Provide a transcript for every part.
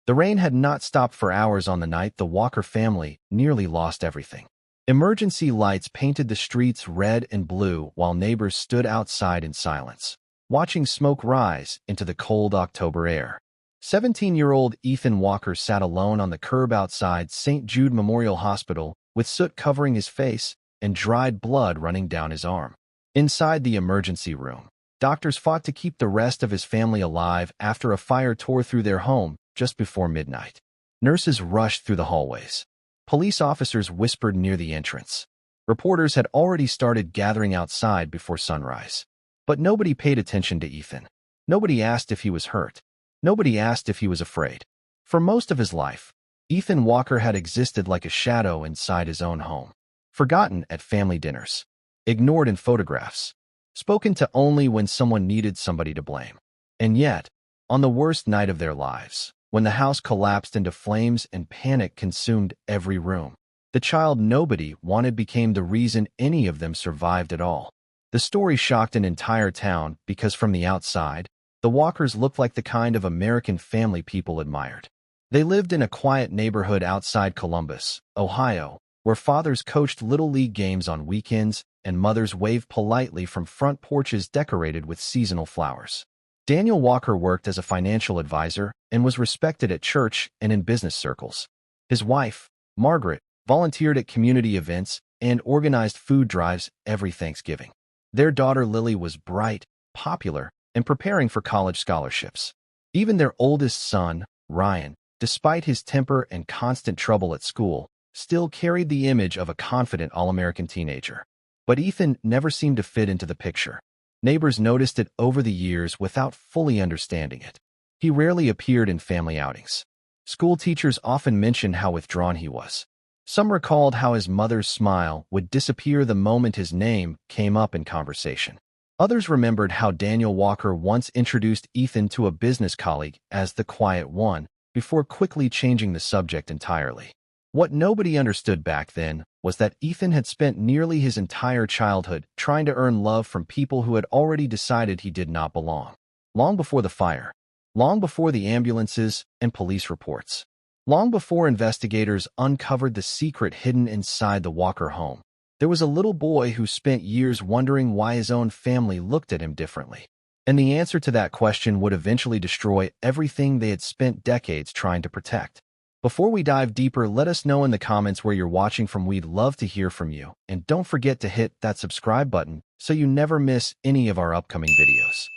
The rain had not stopped for hours on the night the Walker family nearly lost everything. Emergency lights painted the streets red and blue while neighbors stood outside in silence, watching smoke rise into the cold October air. 17-year-old Ethan Walker sat alone on the curb outside St. Jude Memorial Hospital with soot covering his face and dried blood running down his arm. Inside the emergency room, doctors fought to keep the rest of his family alive after a fire tore through their home just before midnight. Nurses rushed through the hallways. Police officers whispered near the entrance. Reporters had already started gathering outside before sunrise. But nobody paid attention to Ethan. Nobody asked if he was hurt. Nobody asked if he was afraid. For most of his life, Ethan Walker had existed like a shadow inside his own home. Forgotten at family dinners. Ignored in photographs. Spoken to only when someone needed somebody to blame. And yet, on the worst night of their lives, when the house collapsed into flames and panic consumed every room, the child nobody wanted became the reason any of them survived at all. The story shocked an entire town because from the outside, the Walkers looked like the kind of American family people admired. They lived in a quiet neighborhood outside Columbus, Ohio, where fathers coached Little League games on weekends and mothers waved politely from front porches decorated with seasonal flowers. Daniel Walker worked as a financial advisor and was respected at church and in business circles. His wife, Margaret, volunteered at community events and organized food drives every Thanksgiving. Their daughter Lily was bright, popular, and preparing for college scholarships. Even their oldest son, Ryan, despite his temper and constant trouble at school, still carried the image of a confident all-American teenager. But Ethan never seemed to fit into the picture. Neighbors noticed it over the years without fully understanding it. He rarely appeared in family outings. School teachers often mentioned how withdrawn he was. Some recalled how his mother's smile would disappear the moment his name came up in conversation. Others remembered how Daniel Walker once introduced Ethan to a business colleague as the quiet one, before quickly changing the subject entirely. What nobody understood back then was that Ethan had spent nearly his entire childhood trying to earn love from people who had already decided he did not belong. Long before the fire, long before the ambulances and police reports, long before investigators uncovered the secret hidden inside the Walker home, there was a little boy who spent years wondering why his own family looked at him differently. And the answer to that question would eventually destroy everything they had spent decades trying to protect. Before we dive deeper, let us know in the comments where you're watching from. We'd love to hear from you. And don't forget to hit that subscribe button so you never miss any of our upcoming videos.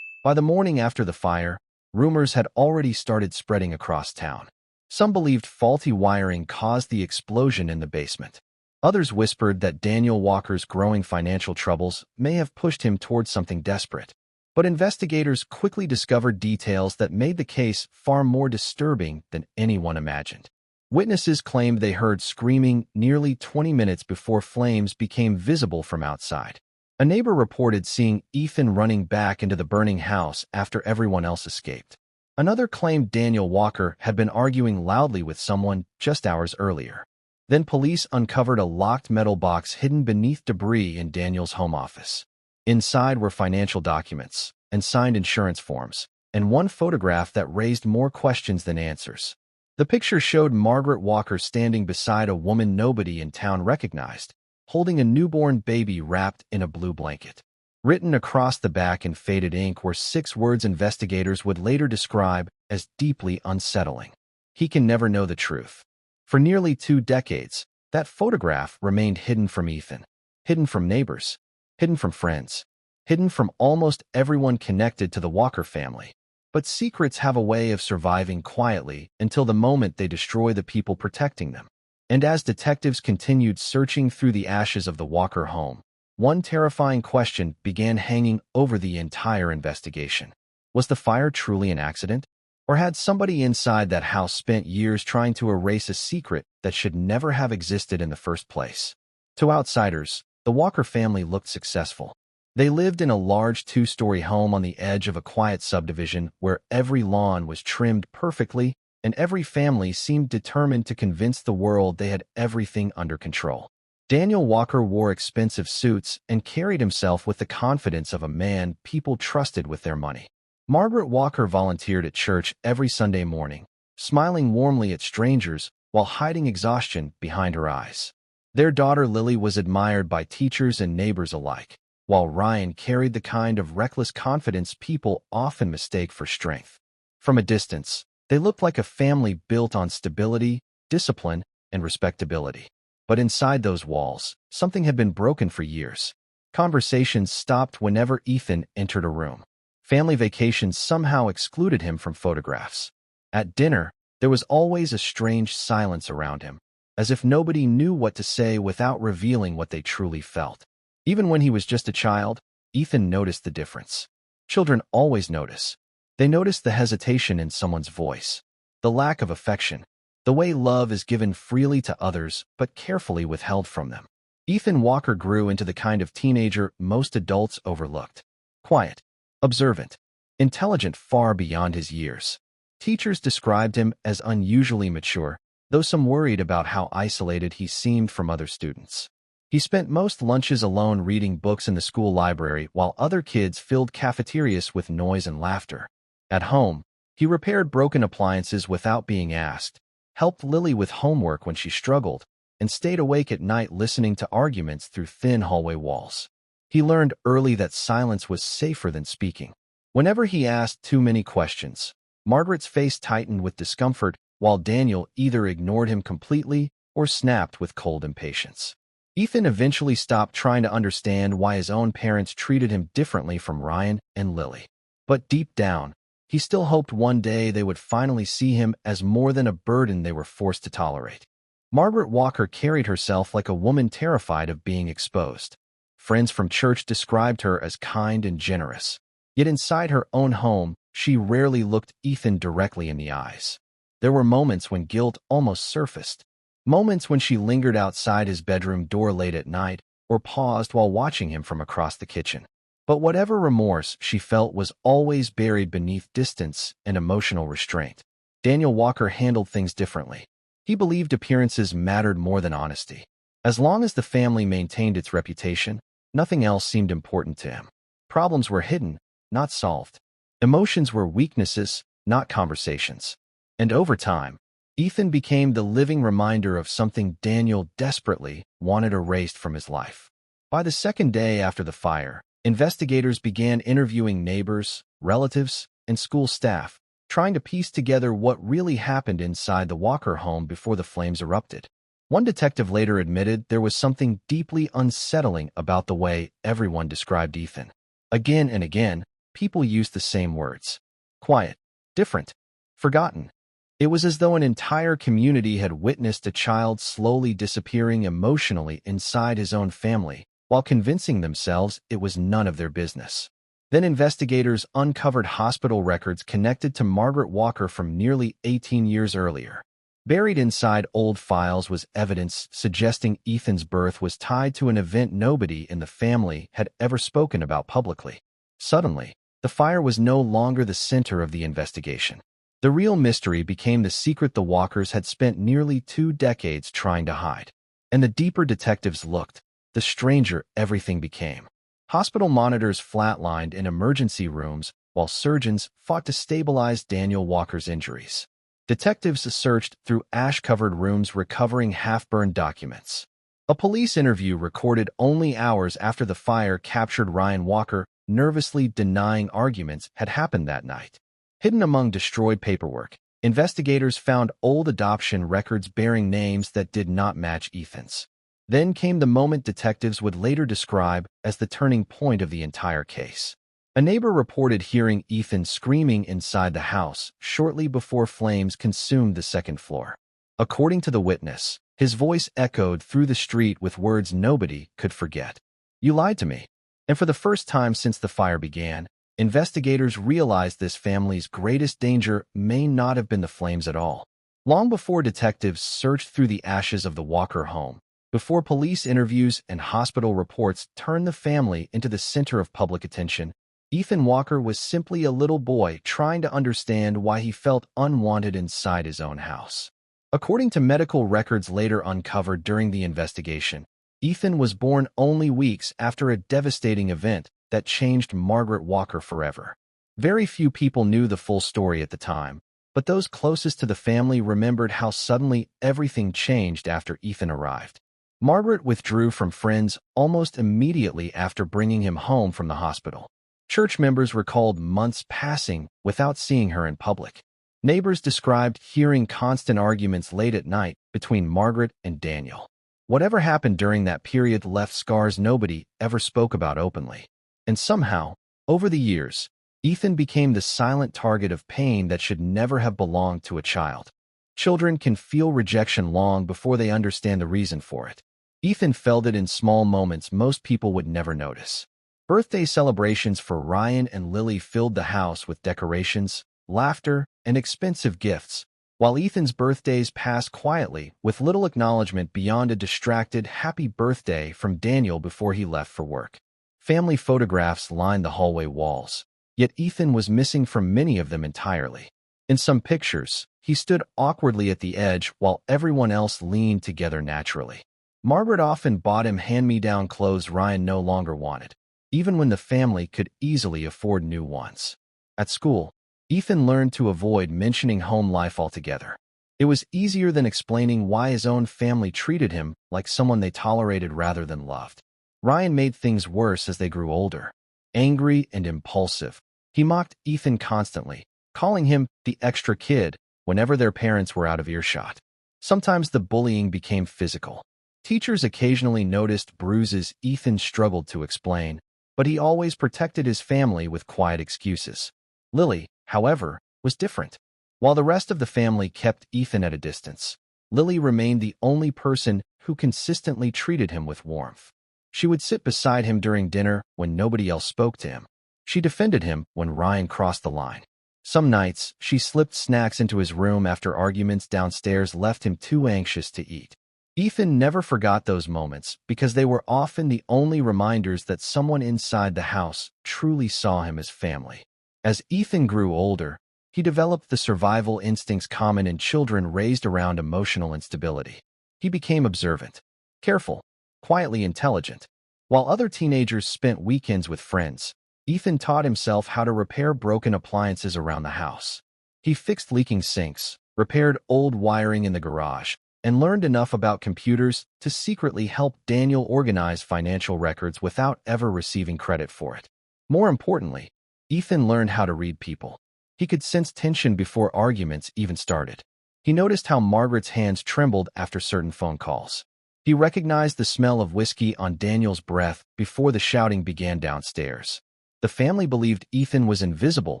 By the morning after the fire, rumors had already started spreading across town. Some believed faulty wiring caused the explosion in the basement. Others whispered that Daniel Walker's growing financial troubles may have pushed him towards something desperate. But investigators quickly discovered details that made the case far more disturbing than anyone imagined. Witnesses claimed they heard screaming nearly 20 minutes before flames became visible from outside. A neighbor reported seeing Ethan running back into the burning house after everyone else escaped. Another claimed Daniel Walker had been arguing loudly with someone just hours earlier. Then police uncovered a locked metal box hidden beneath debris in Daniel's home office. Inside were financial documents and signed insurance forms, and one photograph that raised more questions than answers. The picture showed Margaret Walker standing beside a woman nobody in town recognized, holding a newborn baby wrapped in a blue blanket. Written across the back in faded ink were 6 words investigators would later describe as deeply unsettling. He can never know the truth. For nearly 2 decades, that photograph remained hidden from Ethan, hidden from neighbors, hidden from friends, hidden from almost everyone connected to the Walker family. But secrets have a way of surviving quietly until the moment they destroy the people protecting them. And as detectives continued searching through the ashes of the Walker home, one terrifying question began hanging over the entire investigation. Was the fire truly an accident? Or had somebody inside that house spent years trying to erase a secret that should never have existed in the first place? To outsiders, the Walker family looked successful. They lived in a large 2-story home on the edge of a quiet subdivision where every lawn was trimmed perfectly, and every family seemed determined to convince the world they had everything under control. Daniel Walker wore expensive suits and carried himself with the confidence of a man people trusted with their money. Margaret Walker volunteered at church every Sunday morning, smiling warmly at strangers while hiding exhaustion behind her eyes. Their daughter Lily was admired by teachers and neighbors alike, while Ryan carried the kind of reckless confidence people often mistake for strength. From a distance, they looked like a family built on stability, discipline, and respectability. But inside those walls, something had been broken for years. Conversations stopped whenever Ethan entered a room. Family vacations somehow excluded him from photographs. At dinner, there was always a strange silence around him, as if nobody knew what to say without revealing what they truly felt. Even when he was just a child, Ethan noticed the difference. Children always notice. They notice the hesitation in someone's voice, the lack of affection, the way love is given freely to others but carefully withheld from them. Ethan Walker grew into the kind of teenager most adults overlooked. Quiet, observant, intelligent far beyond his years. Teachers described him as unusually mature, though some worried about how isolated he seemed from other students. He spent most lunches alone reading books in the school library while other kids filled cafeterias with noise and laughter. At home, he repaired broken appliances without being asked, helped Lily with homework when she struggled, and stayed awake at night listening to arguments through thin hallway walls. He learned early that silence was safer than speaking. Whenever he asked too many questions, Margaret's face tightened with discomfort, while Daniel either ignored him completely or snapped with cold impatience. Ethan eventually stopped trying to understand why his own parents treated him differently from Ryan and Lily. But deep down, he still hoped one day they would finally see him as more than a burden they were forced to tolerate. Margaret Walker carried herself like a woman terrified of being exposed. Friends from church described her as kind and generous. Yet inside her own home, she rarely looked Ethan directly in the eyes. There were moments when guilt almost surfaced. Moments when she lingered outside his bedroom door late at night or paused while watching him from across the kitchen. But whatever remorse she felt was always buried beneath distance and emotional restraint. Daniel Walker handled things differently. He believed appearances mattered more than honesty. As long as the family maintained its reputation, nothing else seemed important to him. Problems were hidden, not solved. Emotions were weaknesses, not conversations. And over time, Ethan became the living reminder of something Daniel desperately wanted erased from his life. By the second day after the fire, investigators began interviewing neighbors, relatives, and school staff, trying to piece together what really happened inside the Walker home before the flames erupted. One detective later admitted there was something deeply unsettling about the way everyone described Ethan. Again and again, people used the same words. Quiet, different, forgotten. It was as though an entire community had witnessed a child slowly disappearing emotionally inside his own family, while convincing themselves it was none of their business. Then investigators uncovered hospital records connected to Margaret Walker from nearly 18 years earlier. Buried inside old files was evidence suggesting Ethan's birth was tied to an event nobody in the family had ever spoken about publicly. Suddenly, the fire was no longer the center of the investigation. The real mystery became the secret the Walkers had spent nearly 2 decades trying to hide. And the deeper detectives looked, the stranger everything became. Hospital monitors flatlined in emergency rooms while surgeons fought to stabilize Daniel Walker's injuries. Detectives searched through ash-covered rooms recovering half-burned documents. A police interview recorded only hours after the fire captured Ryan Walker nervously denying arguments had happened that night. Hidden among destroyed paperwork, investigators found old adoption records bearing names that did not match Ethan's. Then came the moment detectives would later describe as the turning point of the entire case. A neighbor reported hearing Ethan screaming inside the house shortly before flames consumed the second floor. According to the witness, his voice echoed through the street with words nobody could forget. "You lied to me." And for the first time since the fire began, investigators realized this family's greatest danger may not have been the flames at all. Long before detectives searched through the ashes of the Walker home, before police interviews and hospital reports turned the family into the center of public attention, Ethan Walker was simply a little boy trying to understand why he felt unwanted inside his own house. According to medical records later uncovered during the investigation, Ethan was born only weeks after a devastating event that changed Margaret Walker forever. Very few people knew the full story at the time, But those closest to the family remembered how suddenly everything changed after Ethan arrived. Margaret withdrew from friends almost immediately after bringing him home from the hospital. Church members recalled months passing without seeing her in public. Neighbors described hearing constant arguments late at night between Margaret and Daniel. Whatever happened during that period left scars nobody ever spoke about openly. And somehow, over the years, Ethan became the silent target of pain that should never have belonged to a child. Children can feel rejection long before they understand the reason for it. Ethan felt it in small moments most people would never notice. Birthday celebrations for Ryan and Lily filled the house with decorations, laughter, and expensive gifts, while Ethan's birthdays passed quietly with little acknowledgement beyond a distracted happy birthday from Daniel before he left for work. Family photographs lined the hallway walls, yet Ethan was missing from many of them entirely. In some pictures, he stood awkwardly at the edge while everyone else leaned together naturally. Margaret often bought him hand-me-down clothes Ryan no longer wanted, even when the family could easily afford new ones. At school, Ethan learned to avoid mentioning home life altogether. It was easier than explaining why his own family treated him like someone they tolerated rather than loved. Ryan made things worse as they grew older. Angry and impulsive, he mocked Ethan constantly, calling him the extra kid whenever their parents were out of earshot. Sometimes the bullying became physical. Teachers occasionally noticed bruises Ethan struggled to explain, but he always protected his family with quiet excuses. Lily, however, was different. While the rest of the family kept Ethan at a distance, Lily remained the only person who consistently treated him with warmth. She would sit beside him during dinner when nobody else spoke to him. She defended him when Ryan crossed the line. Some nights, she slipped snacks into his room after arguments downstairs left him too anxious to eat. Ethan never forgot those moments because they were often the only reminders that someone inside the house truly saw him as family. As Ethan grew older, he developed the survival instincts common in children raised around emotional instability. He became observant, careful, quietly intelligent. While other teenagers spent weekends with friends, Ethan taught himself how to repair broken appliances around the house. He fixed leaking sinks, repaired old wiring in the garage, and learned enough about computers to secretly help Daniel organize financial records without ever receiving credit for it. More importantly, Ethan learned how to read people. He could sense tension before arguments even started. He noticed how Margaret's hands trembled after certain phone calls. He recognized the smell of whiskey on Daniel's breath before the shouting began downstairs. The family believed Ethan was invisible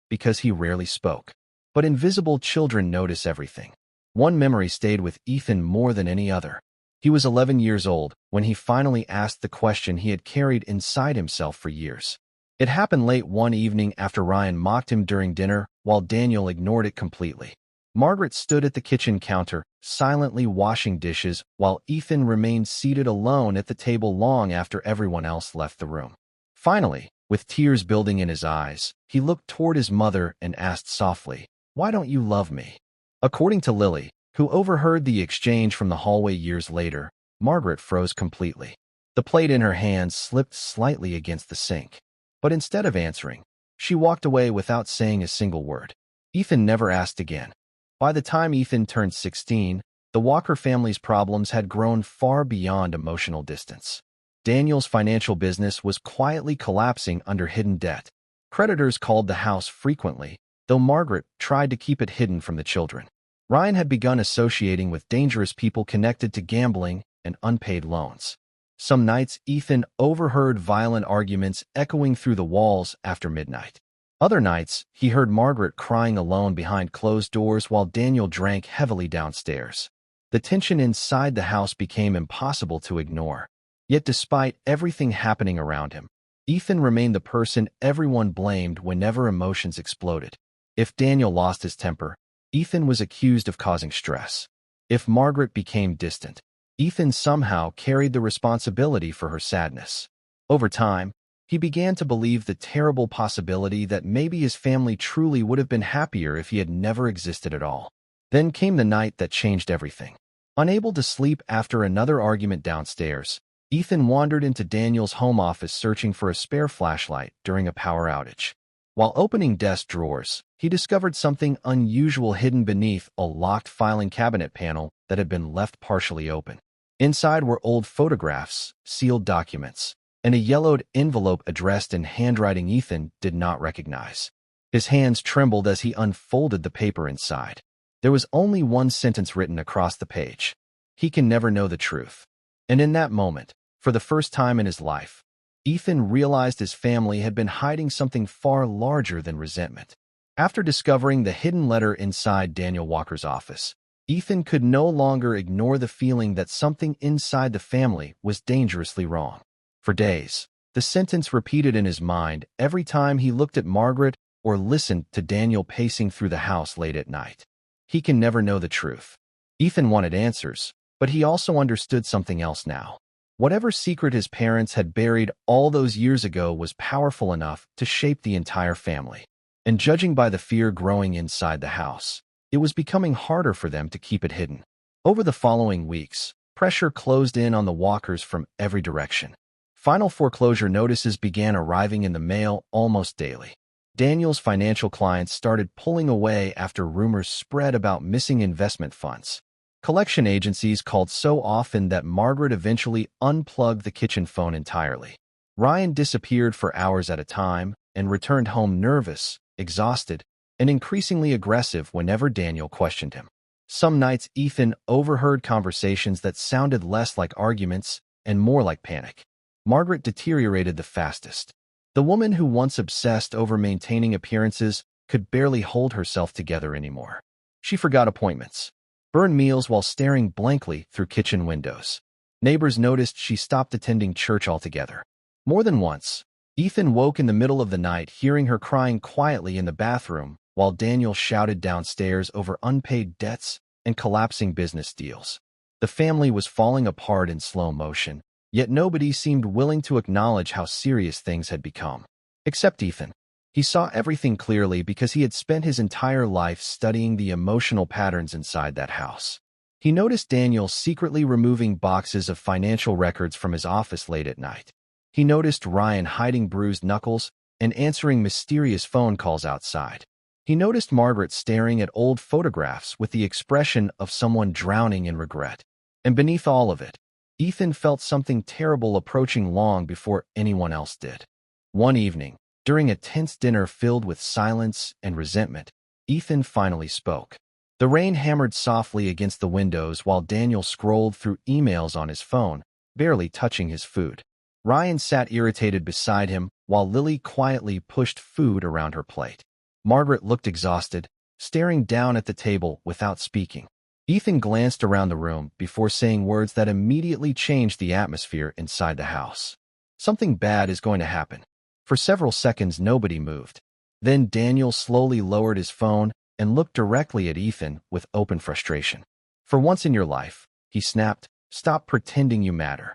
because he rarely spoke. But invisible children notice everything. One memory stayed with Ethan more than any other. He was 11 years old when he finally asked the question he had carried inside himself for years. It happened late one evening after Ryan mocked him during dinner while Daniel ignored it completely. Margaret stood at the kitchen counter, silently washing dishes, while Ethan remained seated alone at the table long after everyone else left the room. Finally, with tears building in his eyes, he looked toward his mother and asked softly, "Why don't you love me?" According to Lily, who overheard the exchange from the hallway years later, Margaret froze completely. The plate in her hand slipped slightly against the sink. But instead of answering, she walked away without saying a single word. Ethan never asked again. By the time Ethan turned 16, the Walker family's problems had grown far beyond emotional distance. Daniel's financial business was quietly collapsing under hidden debt. Creditors called the house frequently, though Margaret tried to keep it hidden from the children. Ryan had begun associating with dangerous people connected to gambling and unpaid loans. Some nights, Ethan overheard violent arguments echoing through the walls after midnight. Other nights, he heard Margaret crying alone behind closed doors while Daniel drank heavily downstairs. The tension inside the house became impossible to ignore. Yet despite everything happening around him, Ethan remained the person everyone blamed whenever emotions exploded. If Daniel lost his temper, Ethan was accused of causing stress. If Margaret became distant, Ethan somehow carried the responsibility for her sadness. Over time, he began to believe the terrible possibility that maybe his family truly would have been happier if he had never existed at all. Then came the night that changed everything. Unable to sleep after another argument downstairs, Ethan wandered into Daniel's home office searching for a spare flashlight during a power outage. While opening desk drawers, he discovered something unusual hidden beneath a locked filing cabinet panel that had been left partially open. Inside were old photographs, sealed documents, and a yellowed envelope addressed in handwriting Ethan did not recognize. His hands trembled as he unfolded the paper inside. There was only one sentence written across the page. He can never know the truth. And in that moment, for the first time in his life, Ethan realized his family had been hiding something far larger than resentment. After discovering the hidden letter inside Daniel Walker's office, Ethan could no longer ignore the feeling that something inside the family was dangerously wrong. For days, the sentence repeated in his mind every time he looked at Margaret or listened to Daniel pacing through the house late at night. He can never know the truth. Ethan wanted answers, but he also understood something else now. Whatever secret his parents had buried all those years ago was powerful enough to shape the entire family. And judging by the fear growing inside the house, it was becoming harder for them to keep it hidden. Over the following weeks, pressure closed in on the Walkers from every direction. Final foreclosure notices began arriving in the mail almost daily. Daniel's financial clients started pulling away after rumors spread about missing investment funds. Collection agencies called so often that Margaret eventually unplugged the kitchen phone entirely. Ryan disappeared for hours at a time and returned home nervous, exhausted, and increasingly aggressive whenever Daniel questioned him. Some nights Ethan overheard conversations that sounded less like arguments and more like panic. Margaret deteriorated the fastest. The woman who once obsessed over maintaining appearances could barely hold herself together anymore. She forgot appointments, burned meals while staring blankly through kitchen windows. Neighbors noticed she stopped attending church altogether. More than once, Ethan woke in the middle of the night hearing her crying quietly in the bathroom while Daniel shouted downstairs over unpaid debts and collapsing business deals. The family was falling apart in slow motion, yet nobody seemed willing to acknowledge how serious things had become. Except Ethan. He saw everything clearly because he had spent his entire life studying the emotional patterns inside that house. He noticed Daniel secretly removing boxes of financial records from his office late at night. He noticed Ryan hiding bruised knuckles and answering mysterious phone calls outside. He noticed Margaret staring at old photographs with the expression of someone drowning in regret. And beneath all of it, Ethan felt something terrible approaching long before anyone else did. One evening, during a tense dinner filled with silence and resentment, Ethan finally spoke. The rain hammered softly against the windows while Daniel scrolled through emails on his phone, barely touching his food. Ryan sat irritated beside him while Lily quietly pushed food around her plate. Margaret looked exhausted, staring down at the table without speaking. Ethan glanced around the room before saying words that immediately changed the atmosphere inside the house. Something bad is going to happen. For several seconds, nobody moved. Then Daniel slowly lowered his phone and looked directly at Ethan with open frustration. For once in your life, he snapped, stop pretending you matter.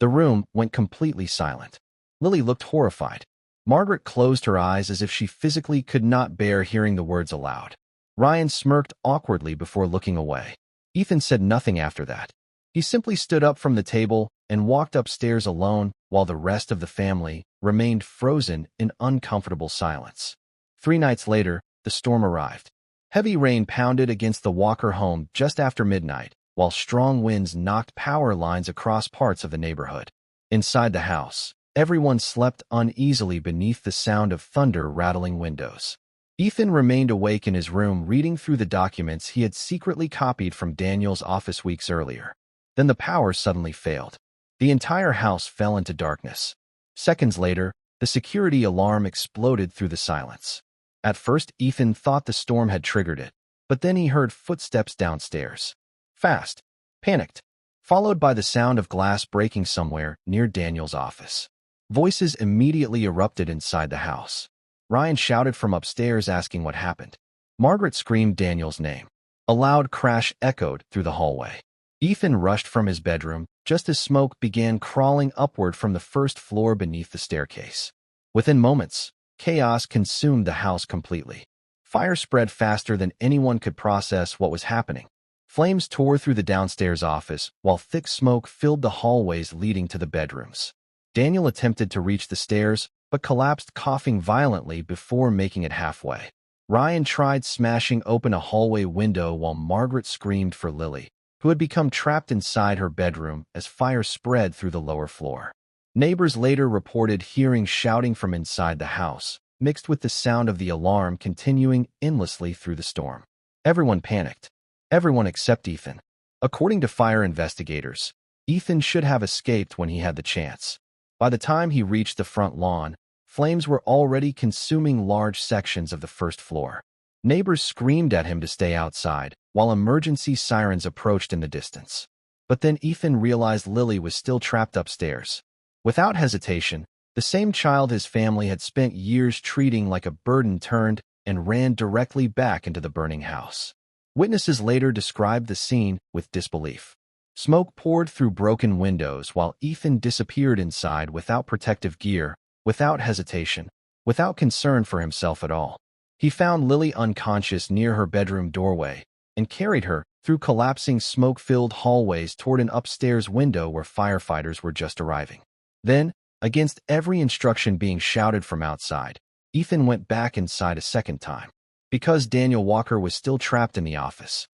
The room went completely silent. Lily looked horrified. Margaret closed her eyes as if she physically could not bear hearing the words aloud. Ryan smirked awkwardly before looking away. Ethan said nothing after that. He simply stood up from the table and walked upstairs alone while the rest of the family remained frozen in uncomfortable silence. 3 nights later, the storm arrived. Heavy rain pounded against the Walker home just after midnight, while strong winds knocked power lines across parts of the neighborhood. Inside the house, everyone slept uneasily beneath the sound of thunder rattling windows. Ethan remained awake in his room reading through the documents he had secretly copied from Daniel's office weeks earlier. Then the power suddenly failed. The entire house fell into darkness. Seconds later, the security alarm exploded through the silence. At first, Ethan thought the storm had triggered it, but then he heard footsteps downstairs. Fast, panicked, followed by the sound of glass breaking somewhere near Daniel's office. Voices immediately erupted inside the house. Ryan shouted from upstairs asking what happened. Margaret screamed Daniel's name. A loud crash echoed through the hallway. Ethan rushed from his bedroom just as smoke began crawling upward from the first floor beneath the staircase. Within moments, chaos consumed the house completely. Fire spread faster than anyone could process what was happening. Flames tore through the downstairs office, while thick smoke filled the hallways leading to the bedrooms. Daniel attempted to reach the stairs, but collapsed coughing violently before making it halfway. Ryan tried smashing open a hallway window while Margaret screamed for Lily, who had become trapped inside her bedroom as fire spread through the lower floor. Neighbors later reported hearing shouting from inside the house, mixed with the sound of the alarm continuing endlessly through the storm. Everyone panicked. Everyone except Ethan. According to fire investigators, Ethan should have escaped when he had the chance. By the time he reached the front lawn, flames were already consuming large sections of the first floor. Neighbors screamed at him to stay outside, while emergency sirens approached in the distance. But then Ethan realized Lily was still trapped upstairs. Without hesitation, the same child his family had spent years treating like a burden turned and ran directly back into the burning house. Witnesses later described the scene with disbelief. Smoke poured through broken windows while Ethan disappeared inside without protective gear, without hesitation, without concern for himself at all. He found Lily unconscious near her bedroom doorway and carried her through collapsing smoke-filled hallways toward an upstairs window where firefighters were just arriving. Then, against every instruction being shouted from outside, Ethan went back inside a second time, because Daniel Walker was still trapped in the office.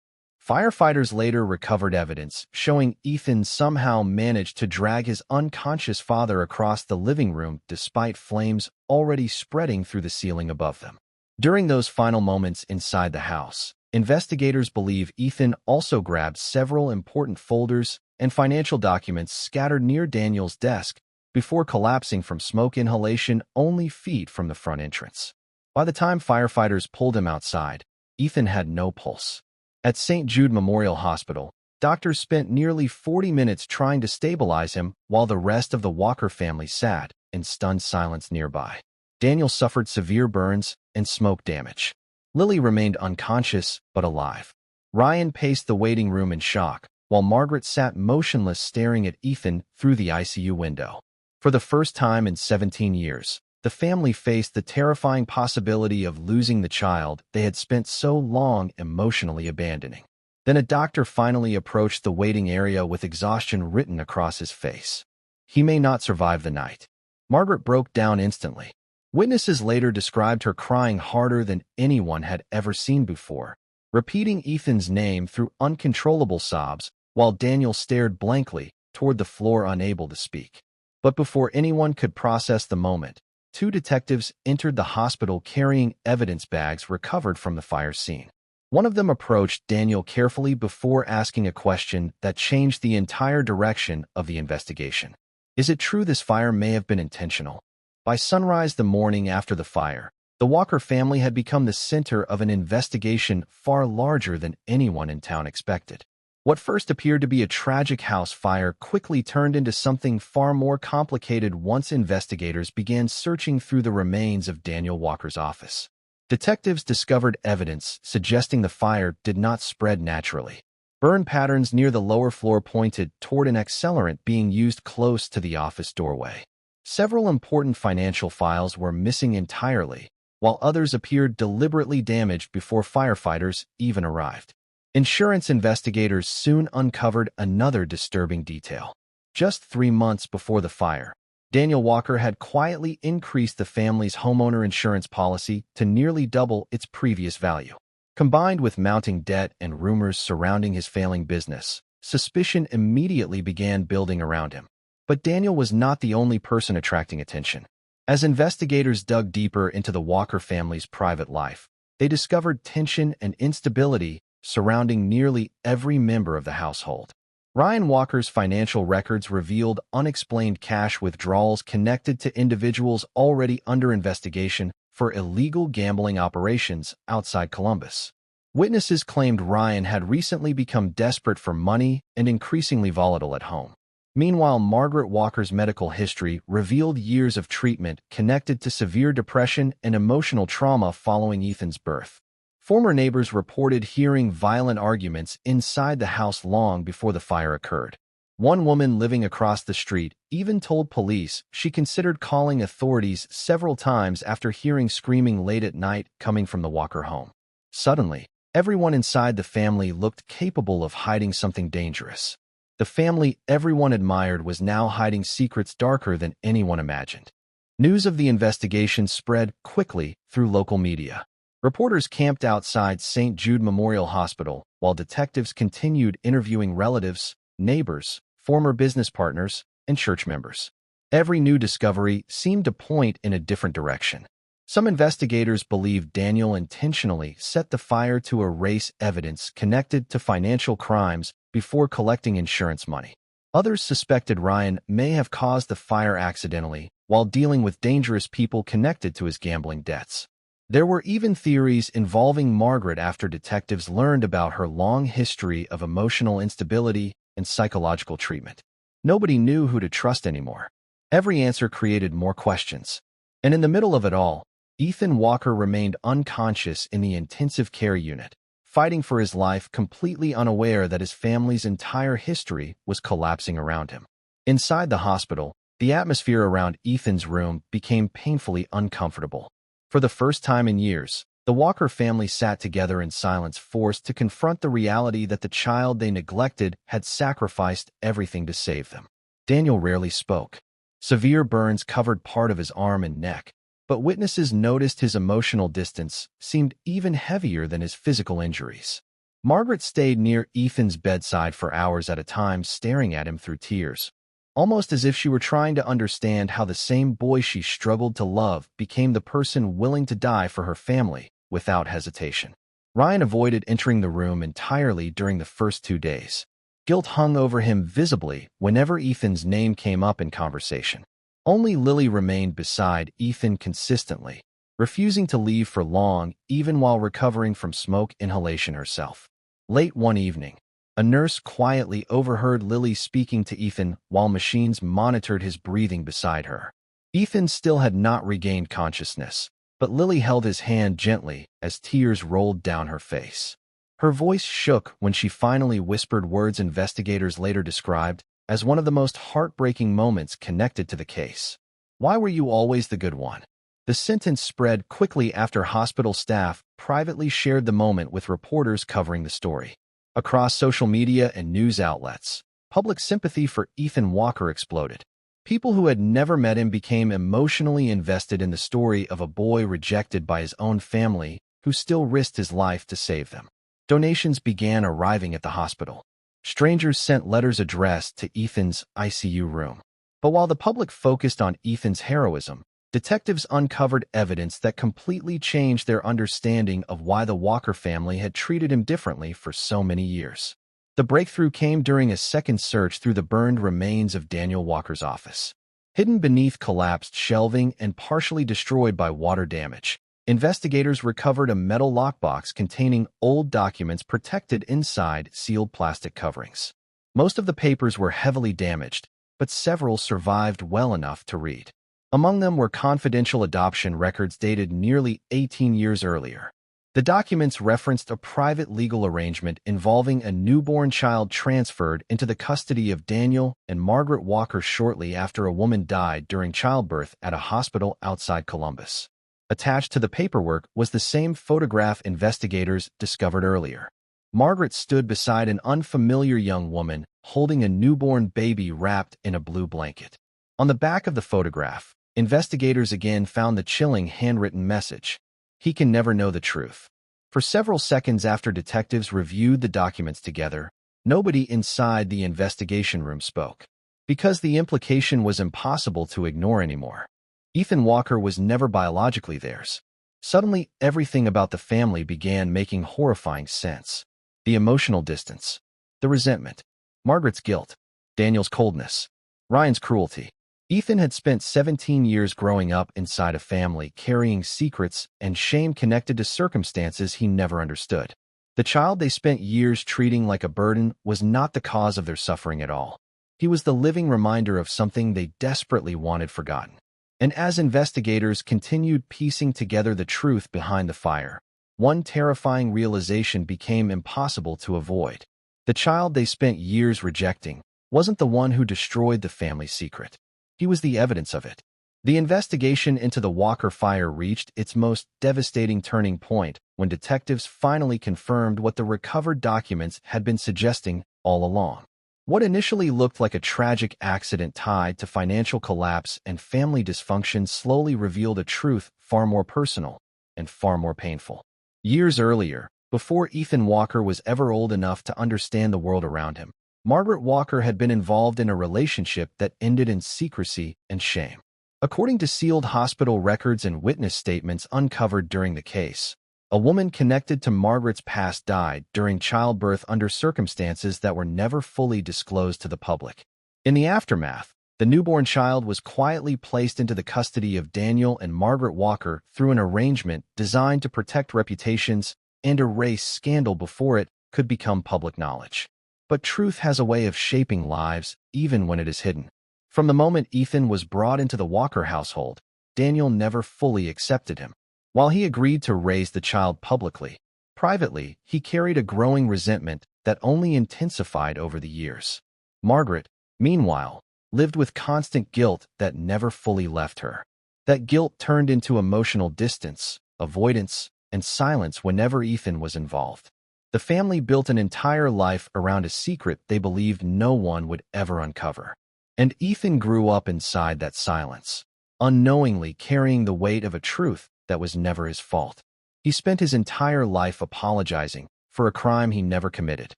Firefighters later recovered evidence showing Ethan somehow managed to drag his unconscious father across the living room despite flames already spreading through the ceiling above them. During those final moments inside the house, investigators believe Ethan also grabbed several important folders and financial documents scattered near Daniel's desk before collapsing from smoke inhalation only feet from the front entrance. By the time firefighters pulled him outside, Ethan had no pulse. At St. Jude Memorial Hospital, doctors spent nearly 40 minutes trying to stabilize him while the rest of the Walker family sat in stunned silence nearby. Daniel suffered severe burns and smoke damage. Lily remained unconscious but alive. Ryan paced the waiting room in shock, while Margaret sat motionless staring at Ethan through the ICU window. For the first time in 17 years, the family faced the terrifying possibility of losing the child they had spent so long emotionally abandoning. Then a doctor finally approached the waiting area with exhaustion written across his face. He may not survive the night. Margaret broke down instantly. Witnesses later described her crying harder than anyone had ever seen before, repeating Ethan's name through uncontrollable sobs while Daniel stared blankly toward the floor, unable to speak. But before anyone could process the moment, 2 detectives entered the hospital carrying evidence bags recovered from the fire scene. One of them approached Daniel carefully before asking a question that changed the entire direction of the investigation. Is it true this fire may have been intentional? By sunrise the morning after the fire, the Walker family had become the center of an investigation far larger than anyone in town expected. What first appeared to be a tragic house fire quickly turned into something far more complicated once investigators began searching through the remains of Daniel Walker's office. Detectives discovered evidence suggesting the fire did not spread naturally. Burn patterns near the lower floor pointed toward an accelerant being used close to the office doorway. Several important financial files were missing entirely, while others appeared deliberately damaged before firefighters even arrived. Insurance investigators soon uncovered another disturbing detail. Just 3 months before the fire, Daniel Walker had quietly increased the family's homeowner insurance policy to nearly double its previous value. Combined with mounting debt and rumors surrounding his failing business, suspicion immediately began building around him. But Daniel was not the only person attracting attention. As investigators dug deeper into the Walker family's private life, they discovered tension and instability surrounding nearly every member of the household. Ryan Walker's financial records revealed unexplained cash withdrawals connected to individuals already under investigation for illegal gambling operations outside Columbus. Witnesses claimed Ryan had recently become desperate for money and increasingly volatile at home. Meanwhile, Margaret Walker's medical history revealed years of treatment connected to severe depression and emotional trauma following Ethan's birth. Former neighbors reported hearing violent arguments inside the house long before the fire occurred. One woman living across the street even told police she considered calling authorities several times after hearing screaming late at night coming from the Walker home. Suddenly, everyone inside the family looked capable of hiding something dangerous. The family everyone admired was now hiding secrets darker than anyone imagined. News of the investigation spread quickly through local media. Reporters camped outside St. Jude Memorial Hospital while detectives continued interviewing relatives, neighbors, former business partners, and church members. Every new discovery seemed to point in a different direction. Some investigators believed Daniel intentionally set the fire to erase evidence connected to financial crimes before collecting insurance money. Others suspected Ryan may have caused the fire accidentally while dealing with dangerous people connected to his gambling debts. There were even theories involving Margaret after detectives learned about her long history of emotional instability and psychological treatment. Nobody knew who to trust anymore. Every answer created more questions. And in the middle of it all, Ethan Walker remained unconscious in the intensive care unit, fighting for his life, completely unaware that his family's entire history was collapsing around him. Inside the hospital, the atmosphere around Ethan's room became painfully uncomfortable. For the first time in years, the Walker family sat together in silence, forced to confront the reality that the child they neglected had sacrificed everything to save them. Daniel rarely spoke. Severe burns covered part of his arm and neck, but witnesses noticed his emotional distance seemed even heavier than his physical injuries. Margaret stayed near Ethan's bedside for hours at a time, staring at him through tears, almost as if she were trying to understand how the same boy she struggled to love became the person willing to die for her family without hesitation. Ryan avoided entering the room entirely during the first 2 days. Guilt hung over him visibly whenever Ethan's name came up in conversation. Only Lily remained beside Ethan consistently, refusing to leave for long even while recovering from smoke inhalation herself. Late one evening, a nurse quietly overheard Lily speaking to Ethan while machines monitored his breathing beside her. Ethan still had not regained consciousness, but Lily held his hand gently as tears rolled down her face. Her voice shook when she finally whispered words investigators later described as one of the most heartbreaking moments connected to the case. "Why were you always the good one?" The sentence spread quickly after hospital staff privately shared the moment with reporters covering the story. Across social media and news outlets, public sympathy for Ethan Walker exploded. People who had never met him became emotionally invested in the story of a boy rejected by his own family who still risked his life to save them. Donations began arriving at the hospital. Strangers sent letters addressed to Ethan's ICU room. But while the public focused on Ethan's heroism, detectives uncovered evidence that completely changed their understanding of why the Walker family had treated him differently for so many years. The breakthrough came during a second search through the burned remains of Daniel Walker's office. Hidden beneath collapsed shelving and partially destroyed by water damage, investigators recovered a metal lockbox containing old documents protected inside sealed plastic coverings. Most of the papers were heavily damaged, but several survived well enough to read. Among them were confidential adoption records dated nearly 18 years earlier. The documents referenced a private legal arrangement involving a newborn child transferred into the custody of Daniel and Margaret Walker shortly after a woman died during childbirth at a hospital outside Columbus. Attached to the paperwork was the same photograph investigators discovered earlier. Margaret stood beside an unfamiliar young woman holding a newborn baby wrapped in a blue blanket. On the back of the photograph, investigators again found the chilling handwritten message: "He can never know the truth." For several seconds after detectives reviewed the documents together, nobody inside the investigation room spoke, because the implication was impossible to ignore anymore. Ethan Walker was never biologically theirs. Suddenly, everything about the family began making horrifying sense. The emotional distance, the resentment, Margaret's guilt, Daniel's coldness, Ryan's cruelty. Ethan had spent 17 years growing up inside a family carrying secrets and shame connected to circumstances he never understood. The child they spent years treating like a burden was not the cause of their suffering at all. He was the living reminder of something they desperately wanted forgotten. And as investigators continued piecing together the truth behind the fire, one terrifying realization became impossible to avoid. The child they spent years rejecting wasn't the one who destroyed the family secret. He was the evidence of it. The investigation into the Walker fire reached its most devastating turning point when detectives finally confirmed what the recovered documents had been suggesting all along. What initially looked like a tragic accident tied to financial collapse and family dysfunction slowly revealed a truth far more personal and far more painful. Years earlier, before Ethan Walker was ever old enough to understand the world around him, Margaret Walker had been involved in a relationship that ended in secrecy and shame. According to sealed hospital records and witness statements uncovered during the case, a woman connected to Margaret's past died during childbirth under circumstances that were never fully disclosed to the public. In the aftermath, the newborn child was quietly placed into the custody of Daniel and Margaret Walker through an arrangement designed to protect reputations and erase scandal before it could become public knowledge. But truth has a way of shaping lives, even when it is hidden. From the moment Ethan was brought into the Walker household, Daniel never fully accepted him. While he agreed to raise the child publicly, privately, he carried a growing resentment that only intensified over the years. Margaret, meanwhile, lived with constant guilt that never fully left her. That guilt turned into emotional distance, avoidance, and silence whenever Ethan was involved. The family built an entire life around a secret they believed no one would ever uncover. And Ethan grew up inside that silence, unknowingly carrying the weight of a truth that was never his fault. He spent his entire life apologizing for a crime he never committed.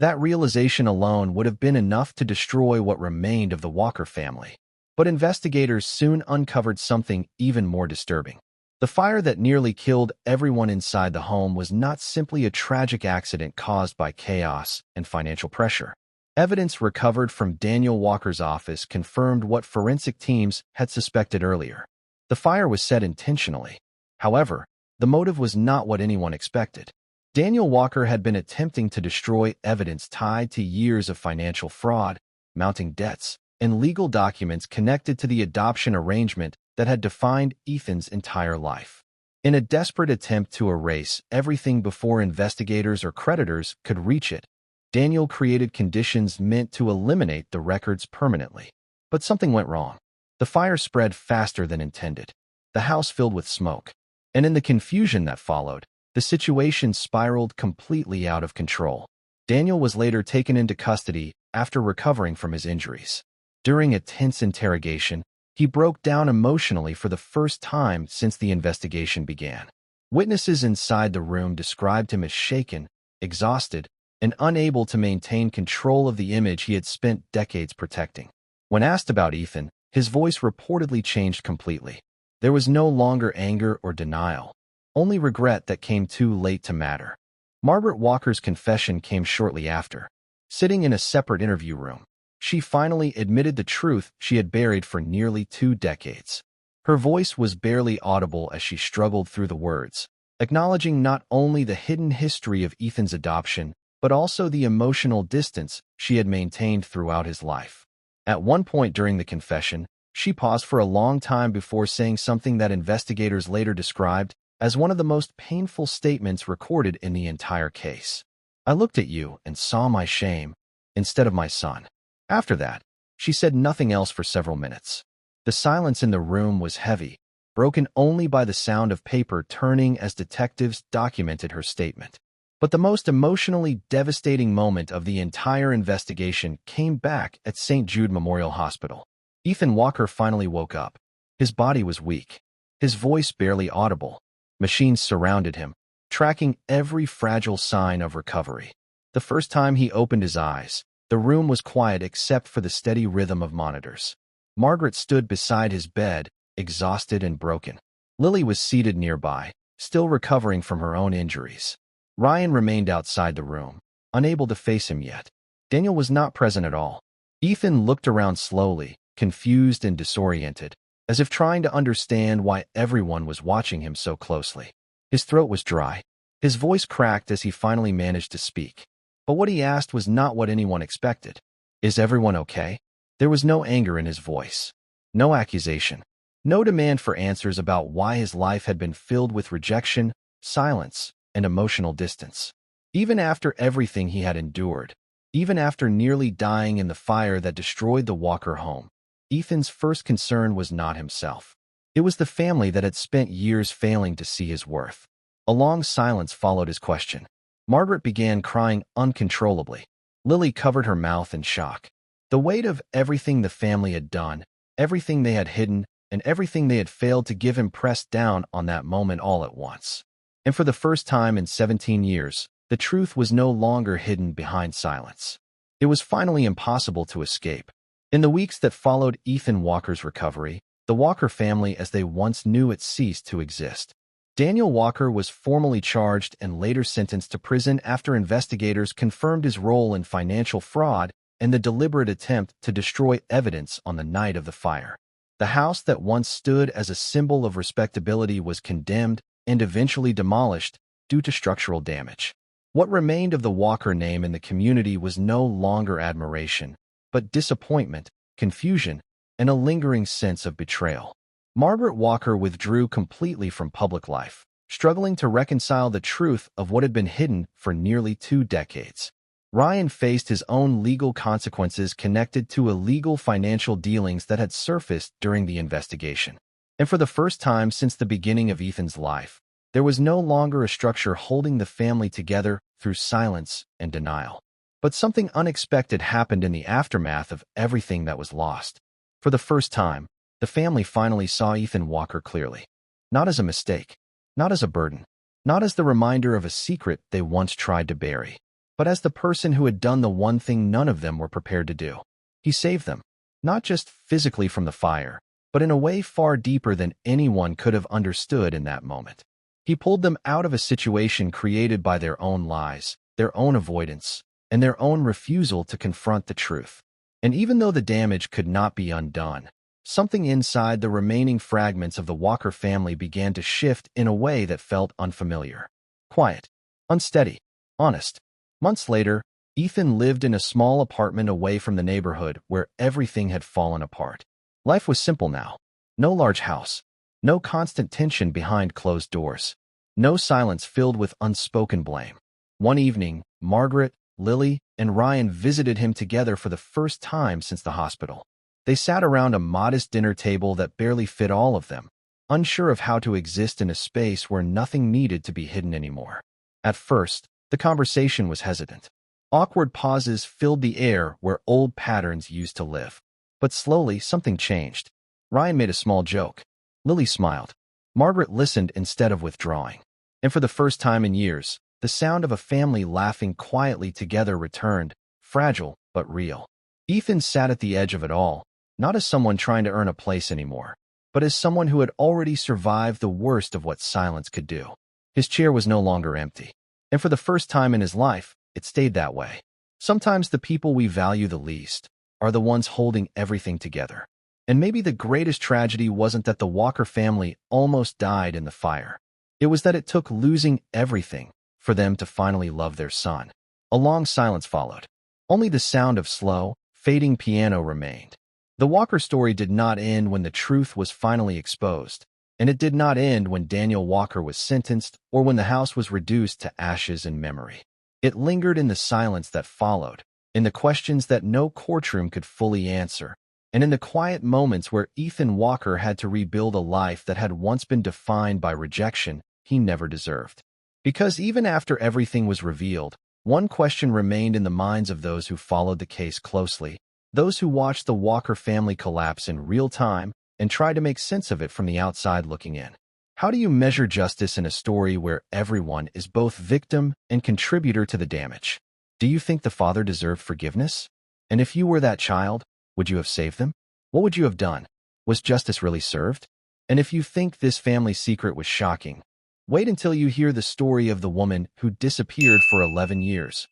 That realization alone would have been enough to destroy what remained of the Walker family. But investigators soon uncovered something even more disturbing. The fire that nearly killed everyone inside the home was not simply a tragic accident caused by chaos and financial pressure. Evidence recovered from Daniel Walker's office confirmed what forensic teams had suspected earlier. The fire was set intentionally. However, the motive was not what anyone expected. Daniel Walker had been attempting to destroy evidence tied to years of financial fraud, mounting debts, and legal documents connected to the adoption arrangement that had defined Ethan's entire life. In a desperate attempt to erase everything before investigators or creditors could reach it, Daniel created conditions meant to eliminate the records permanently. But something went wrong. The fire spread faster than intended. The house filled with smoke. And in the confusion that followed, the situation spiraled completely out of control. Daniel was later taken into custody after recovering from his injuries. During a tense interrogation, he broke down emotionally for the first time since the investigation began. Witnesses inside the room described him as shaken, exhausted, and unable to maintain control of the image he had spent decades protecting. When asked about Ethan, his voice reportedly changed completely. There was no longer anger or denial, only regret that came too late to matter. Margaret Walker's confession came shortly after. Sitting in a separate interview room, she finally admitted the truth she had buried for nearly 2 decades. Her voice was barely audible as she struggled through the words, acknowledging not only the hidden history of Ethan's adoption, but also the emotional distance she had maintained throughout his life. At one point during the confession, she paused for a long time before saying something that investigators later described as one of the most painful statements recorded in the entire case. "I looked at you and saw my shame instead of my son." After that, she said nothing else for several minutes. The silence in the room was heavy, broken only by the sound of paper turning as detectives documented her statement. But the most emotionally devastating moment of the entire investigation came back at St. Jude Memorial Hospital. Ethan Walker finally woke up. His body was weak, his voice barely audible. Machines surrounded him, tracking every fragile sign of recovery. The first time he opened his eyes, the room was quiet except for the steady rhythm of monitors. Margaret stood beside his bed, exhausted and broken. Lily was seated nearby, still recovering from her own injuries. Ryan remained outside the room, unable to face him yet. Daniel was not present at all. Ethan looked around slowly, confused and disoriented, as if trying to understand why everyone was watching him so closely. His throat was dry. His voice cracked as he finally managed to speak. But what he asked was not what anyone expected. "Is everyone okay?" There was no anger in his voice, no accusation, no demand for answers about why his life had been filled with rejection, silence, and emotional distance. Even after everything he had endured, even after nearly dying in the fire that destroyed the Walker home, Ethan's first concern was not himself. It was the family that had spent years failing to see his worth. A long silence followed his question. Margaret began crying uncontrollably. Lily covered her mouth in shock. The weight of everything the family had done, everything they had hidden, and everything they had failed to give him pressed down on that moment all at once. And for the first time in 17 years, the truth was no longer hidden behind silence. It was finally impossible to escape. In the weeks that followed Ethan Walker's recovery, the Walker family as they once knew it ceased to exist. Daniel Walker was formally charged and later sentenced to prison after investigators confirmed his role in financial fraud and the deliberate attempt to destroy evidence on the night of the fire. The house that once stood as a symbol of respectability was condemned and eventually demolished due to structural damage. What remained of the Walker name in the community was no longer admiration, but disappointment, confusion, and a lingering sense of betrayal. Margaret Walker withdrew completely from public life, struggling to reconcile the truth of what had been hidden for nearly 2 decades. Ryan faced his own legal consequences connected to illegal financial dealings that had surfaced during the investigation. And for the first time since the beginning of Ethan's life, there was no longer a structure holding the family together through silence and denial. But something unexpected happened in the aftermath of everything that was lost. For the first time, the family finally saw Ethan Walker clearly. Not as a mistake, not as a burden, not as the reminder of a secret they once tried to bury, but as the person who had done the one thing none of them were prepared to do. He saved them, not just physically from the fire, but in a way far deeper than anyone could have understood in that moment. He pulled them out of a situation created by their own lies, their own avoidance, and their own refusal to confront the truth. And even though the damage could not be undone, something inside the remaining fragments of the Walker family began to shift in a way that felt unfamiliar. Quiet, unsteady, honest. Months later, Ethan lived in a small apartment away from the neighborhood where everything had fallen apart. Life was simple now. No large house, no constant tension behind closed doors, no silence filled with unspoken blame. One evening, Margaret, Lily, and Ryan visited him together for the first time since the hospital. They sat around a modest dinner table that barely fit all of them, unsure of how to exist in a space where nothing needed to be hidden anymore. At first, the conversation was hesitant. Awkward pauses filled the air where old patterns used to live. But slowly, something changed. Ryan made a small joke. Lily smiled. Margaret listened instead of withdrawing. And for the first time in years, the sound of a family laughing quietly together returned, fragile but real. Ethan sat at the edge of it all, not as someone trying to earn a place anymore, but as someone who had already survived the worst of what silence could do. His chair was no longer empty, and for the first time in his life, it stayed that way. Sometimes the people we value the least are the ones holding everything together. And maybe the greatest tragedy wasn't that the Walker family almost died in the fire. It was that it took losing everything for them to finally love their son. A long silence followed. Only the sound of slow, fading piano remained. The Walker story did not end when the truth was finally exposed, and it did not end when Daniel Walker was sentenced or when the house was reduced to ashes and memory. It lingered in the silence that followed, in the questions that no courtroom could fully answer, and in the quiet moments where Ethan Walker had to rebuild a life that had once been defined by rejection he never deserved. Because even after everything was revealed, one question remained in the minds of those who followed the case closely, those who watched the Walker family collapse in real time and tried to make sense of it from the outside looking in. How do you measure justice in a story where everyone is both victim and contributor to the damage? Do you think the father deserved forgiveness? And if you were that child, would you have saved them? What would you have done? Was justice really served? And if you think this family secret was shocking, wait until you hear the story of the woman who disappeared for 11 years,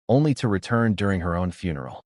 only to return during her own funeral.